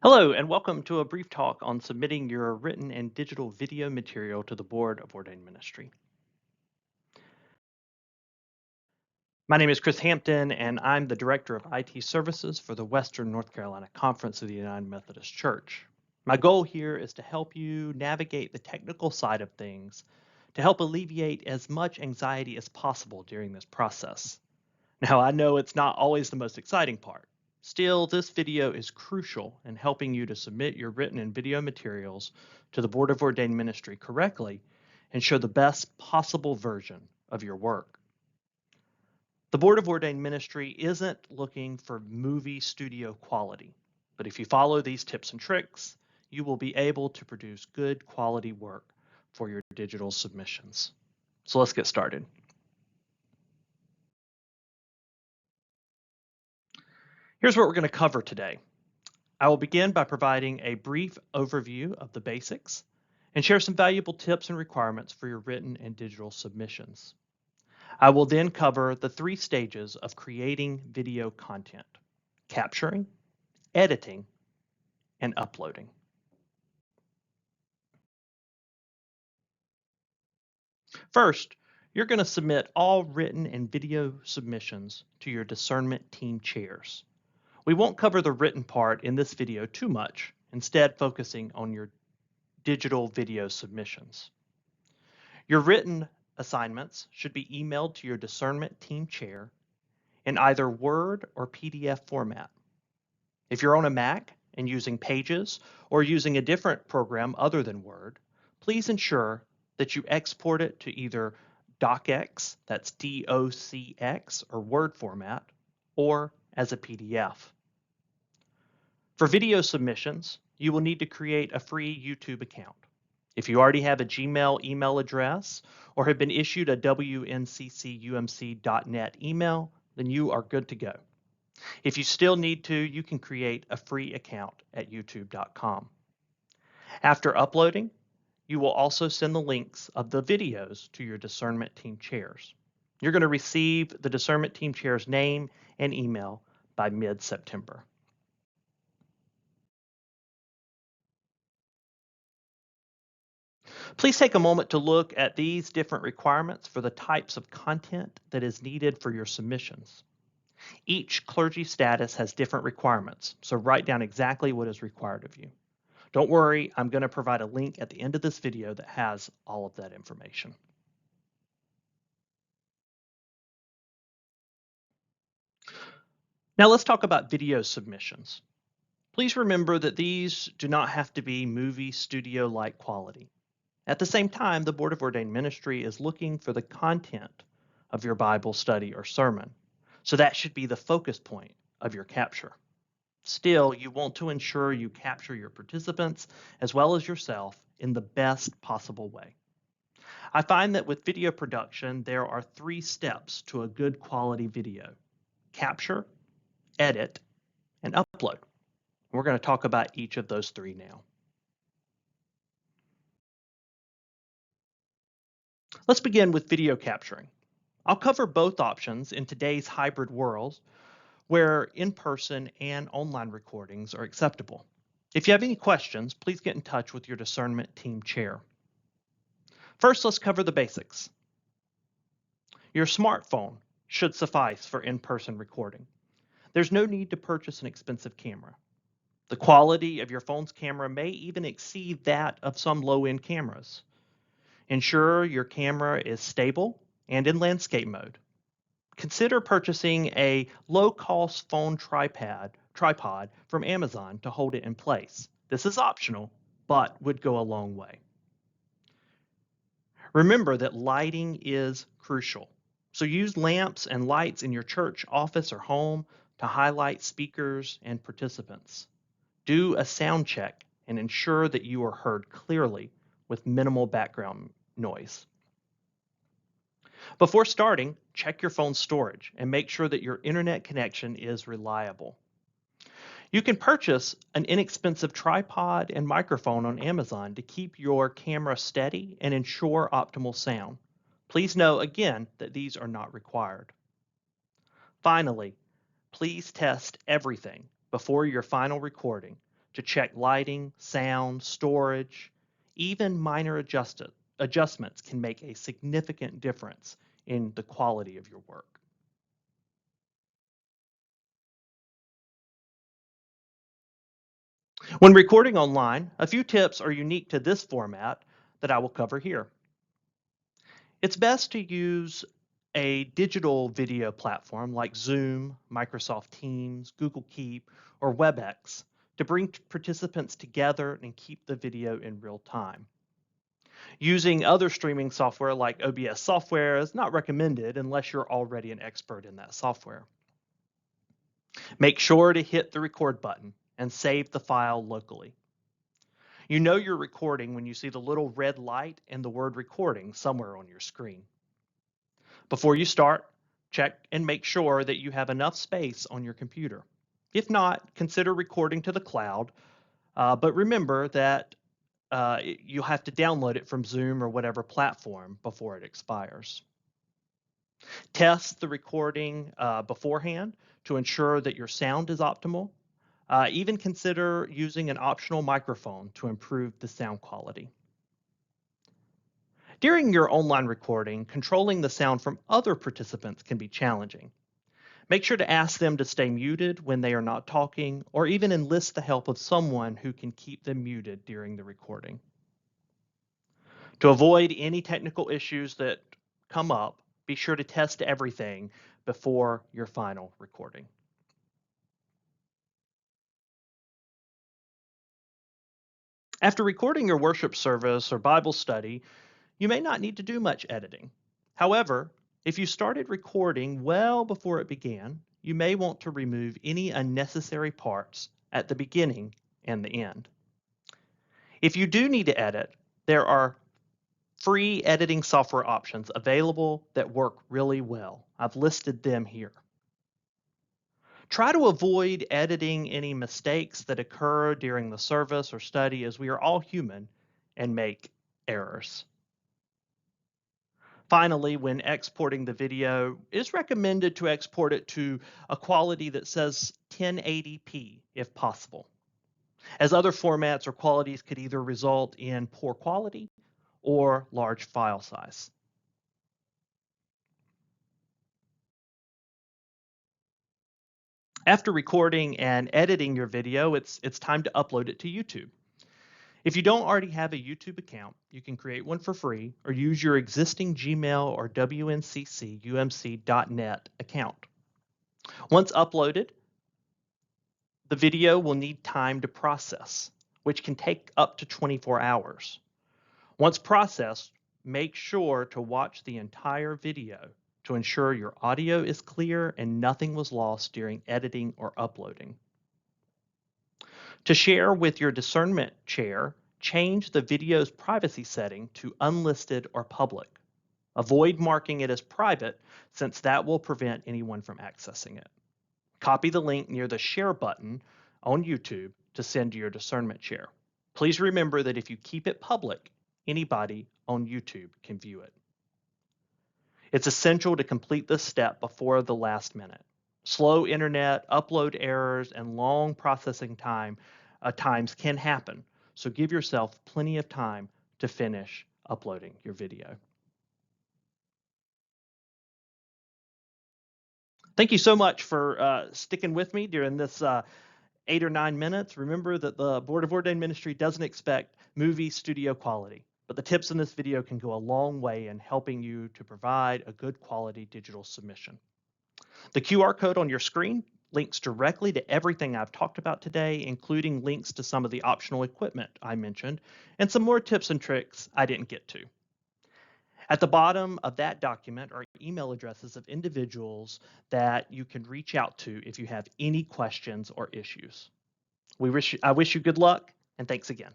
Hello, and welcome to a brief talk on submitting your written and digital video material to the Board of Ordained Ministry. My name is Chris Hampton, and I'm the Director of IT Services for the Western North Carolina Conference of the United Methodist Church. My goal here is to help you navigate the technical side of things to help alleviate as much anxiety as possible during this process. Now, I know it's not always the most exciting part. Still, this video is crucial in helping you to submit your written and video materials to the Board of Ordained Ministry correctly and show the best possible version of your work. The Board of Ordained Ministry isn't looking for movie studio quality, but if you follow these tips and tricks, you will be able to produce good quality work for your digital submissions. So let's get started. Here's what we're going to cover today. I will begin by providing a brief overview of the basics and share some valuable tips and requirements for your written and digital submissions. I will then cover the 3 stages of creating video content: capturing, editing, and uploading. First, you're going to submit all written and video submissions to your discernment team chairs. We won't cover the written part in this video too much, instead focusing on your digital video submissions. Your written assignments should be emailed to your discernment team chair in either Word or PDF format. If you're on a Mac and using Pages or using a different program other than Word, please ensure that you export it to either docx, that's DOCX, or Word format, or as a PDF. For video submissions, you will need to create a free YouTube account. If you already have a Gmail email address or have been issued a wnccumc.net email, then you are good to go. If you still need to, you can create a free account at youtube.com. After uploading, you will also send the links of the videos to your discernment team chairs. You're going to receive the discernment team chair's name and email by mid-September. Please take a moment to look at these different requirements for the types of content that is needed for your submissions. Each clergy status has different requirements, so write down exactly what is required of you. Don't worry, I'm going to provide a link at the end of this video that has all of that information. Now let's talk about video submissions. Please remember that these do not have to be movie studio-like quality. At the same time, the Board of Ordained Ministry is looking for the content of your Bible study or sermon, so that should be the focus point of your capture. Still, you want to ensure you capture your participants as well as yourself in the best possible way. I find that with video production, there are 3 steps to a good quality video: capture, edit, and upload. We're going to talk about each of those 3 now. Let's begin with video capturing. I'll cover both options in today's hybrid world where in-person and online recordings are acceptable. If you have any questions, please get in touch with your discernment team chair. First, let's cover the basics. Your smartphone should suffice for in-person recording. There's no need to purchase an expensive camera. The quality of your phone's camera may even exceed that of some low-end cameras. Ensure your camera is stable and in landscape mode. Consider purchasing a low-cost phone tripod from Amazon to hold it in place. This is optional, but would go a long way. Remember that lighting is crucial, so use lamps and lights in your church, office, or home to highlight speakers and participants. Do a sound check and ensure that you are heard clearly with minimal background noise. Before starting, check your phone's storage and make sure that your internet connection is reliable. You can purchase an inexpensive tripod and microphone on Amazon to keep your camera steady and ensure optimal sound. Please know again that these are not required. Finally, please test everything before your final recording to check lighting, sound, storage. Even minor adjustments can make a significant difference in the quality of your work. When recording online, a few tips are unique to this format that I will cover here. It's best to use a digital video platform like Zoom, Microsoft Teams, Google Keep, or WebEx to bring participants together and keep the video in real time. Using other streaming software like OBS software is not recommended unless you're already an expert in that software. Make sure to hit the record button and save the file locally. You know you're recording when you see the little red light and the word recording somewhere on your screen. Before you start, check and make sure that you have enough space on your computer. If not, consider recording to the cloud, but remember that you'll have to download it from Zoom or whatever platform before it expires. Test the recording beforehand to ensure that your sound is optimal. Even consider using an optional microphone to improve the sound quality. During your online recording, controlling the sound from other participants can be challenging. Make sure to ask them to stay muted when they are not talking, or even enlist the help of someone who can keep them muted during the recording. To avoid any technical issues that come up, be sure to test everything before your final recording. After recording your worship service or Bible study, you may not need to do much editing. However, if you started recording well before it began, you may want to remove any unnecessary parts at the beginning and the end. If you do need to edit, there are free editing software options available that work really well. I've listed them here. Try to avoid editing any mistakes that occur during the service or study, as we are all human and make errors. Finally, when exporting the video, it's recommended to export it to a quality that says 1080p if possible, as other formats or qualities could either result in poor quality or large file size. After recording and editing your video, it's time to upload it to YouTube. If you don't already have a YouTube account, you can create one for free or use your existing Gmail or WNCC-UMC.net account. Once uploaded, the video will need time to process, which can take up to 24 hours. Once processed, make sure to watch the entire video to ensure your audio is clear and nothing was lost during editing or uploading. To share with your discernment chair, change the video's privacy setting to unlisted or public. Avoid marking it as private, since that will prevent anyone from accessing it. Copy the link near the share button on YouTube to send to your discernment chair. Please remember that if you keep it public, anybody on YouTube can view it. It's essential to complete this step before the last minute. Slow internet, upload errors, and long processing times can happen, so give yourself plenty of time to finish uploading your video. Thank you so much for sticking with me during this 8 or 9 minutes. Remember that the Board of Ordained Ministry doesn't expect movie studio quality, but the tips in this video can go a long way in helping you to provide a good quality digital submission. The QR code on your screen links directly to everything I've talked about today, including links to some of the optional equipment I mentioned and some more tips and tricks I didn't get to. At the bottom of that document are email addresses of individuals that you can reach out to if you have any questions or issues. I wish you good luck, and thanks again.